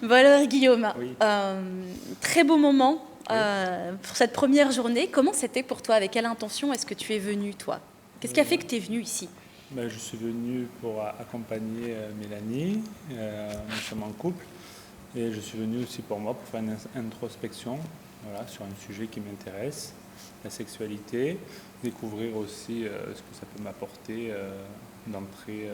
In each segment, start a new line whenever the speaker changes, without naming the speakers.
Bon alors Guillaume,
Oui.
très beau moment
Oui.
pour cette première journée. Comment c'était pour toi? Avec quelle intention est-ce que tu es venu, toi? Qu'est-ce qui a fait que tu es venu ici?
Je suis venu pour accompagner Mélanie. Nous sommes en couple. Et je suis venu aussi pour moi, pour faire une introspection, voilà, sur un sujet qui m'intéresse, la sexualité. Découvrir aussi ce que ça peut m'apporter d'entrer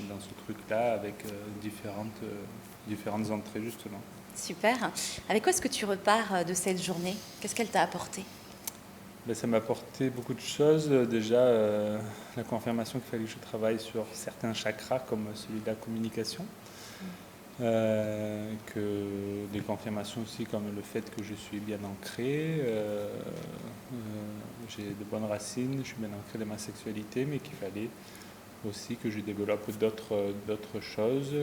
dans ce truc-là avec différentes entrées, justement.
Super. Avec quoi est-ce que tu repars de cette journée? Qu'est-ce qu'elle t'a apporté?
Ça m'a apporté beaucoup de choses. Déjà, la confirmation qu'il fallait que je travaille sur certains chakras, comme celui de la communication. Que des confirmations aussi, comme le fait que je suis bien ancré, j'ai de bonnes racines, je suis bien ancré dans ma sexualité, mais qu'il fallait aussi que je développe d'autres choses.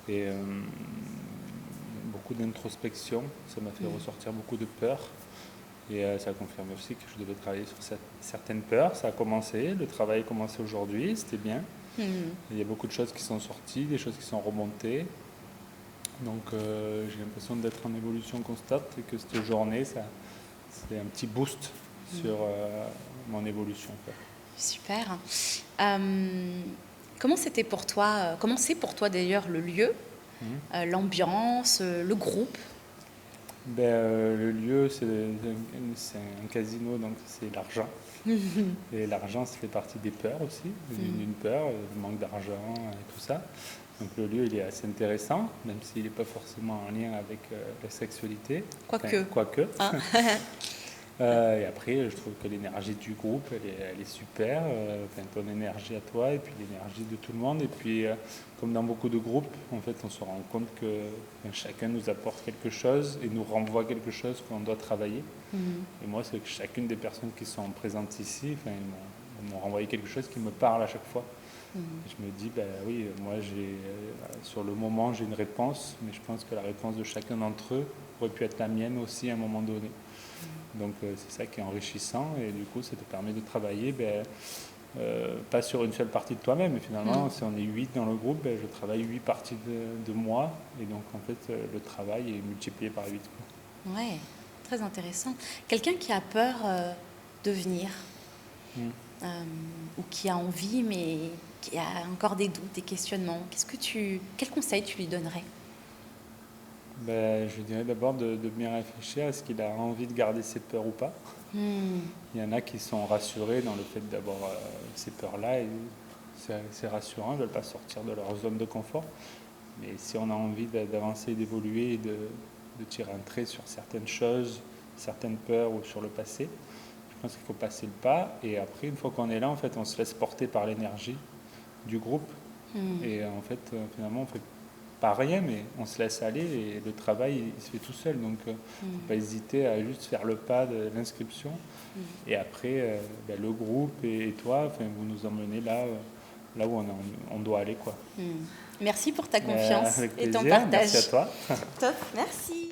Et beaucoup d'introspection, ça m'a fait ressortir beaucoup de peurs. Et ça confirme aussi que je devais travailler sur certaines peurs. Ça a commencé, le travail a commencé aujourd'hui, c'était bien. Il y a beaucoup de choses qui sont sorties, des choses qui sont remontées. Donc j'ai l'impression d'être en évolution constante et que cette journée, c'est un petit boost sur mon évolution.
Super. Comment c'était pour toi, comment c'est pour toi d'ailleurs le lieu, l'ambiance, le groupe?
Le lieu, c'est un casino, donc c'est l'argent. Et l'argent, ça fait partie des peurs aussi, d'une peur, le manque d'argent et tout ça. Donc le lieu, il est assez intéressant, même s'il n'est pas forcément en lien avec la sexualité.
Quoique.
Quoique.
Ah.
Et après, je trouve que l'énergie du groupe, elle est super. Ton énergie à toi et puis l'énergie de tout le monde. Et puis, comme dans beaucoup de groupes, en fait, on se rend compte que chacun nous apporte quelque chose et nous renvoie quelque chose qu'on doit travailler. Et moi, c'est que chacune des personnes qui sont présentes ici, ils m'ont renvoyé quelque chose qui me parle à chaque fois. Et je me dis, oui, moi, sur le moment, j'ai une réponse, mais je pense que la réponse de chacun d'entre eux aurait pu être la mienne aussi à un moment donné. Donc c'est ça qui est enrichissant et du coup ça te permet de travailler pas sur une seule partie de toi-même, mais finalement si on est 8 dans le groupe, je travaille 8 parties de moi et donc en fait le travail est multiplié par 8.
Ouais, très intéressant. Quelqu'un qui a peur de venir ou qui a envie mais qui a encore des doutes, des questionnements, quel conseil tu lui donnerais?
Je dirais d'abord de bien réfléchir à ce qu'il a envie de garder ses peurs ou pas. Il y en a qui sont rassurés dans le fait d'avoir ces peurs-là et c'est rassurant, ils ne veulent pas sortir de leur zone de confort. Mais si on a envie d'avancer, d'évoluer et de tirer un trait sur certaines choses, certaines peurs ou sur le passé, je pense qu'il faut passer le pas. Et après, une fois qu'on est là, en fait, on se laisse porter par l'énergie du groupe. Et en fait, finalement, on fait pas rien, mais on se laisse aller et le travail, il se fait tout seul. Donc, il ne faut pas hésiter à juste faire le pas de l'inscription. Et après, le groupe et toi, vous nous emmenez là où on doit aller, quoi.
Merci pour ta confiance
Avec
et ton
plaisir.
partage.
Merci à toi.
Top, merci.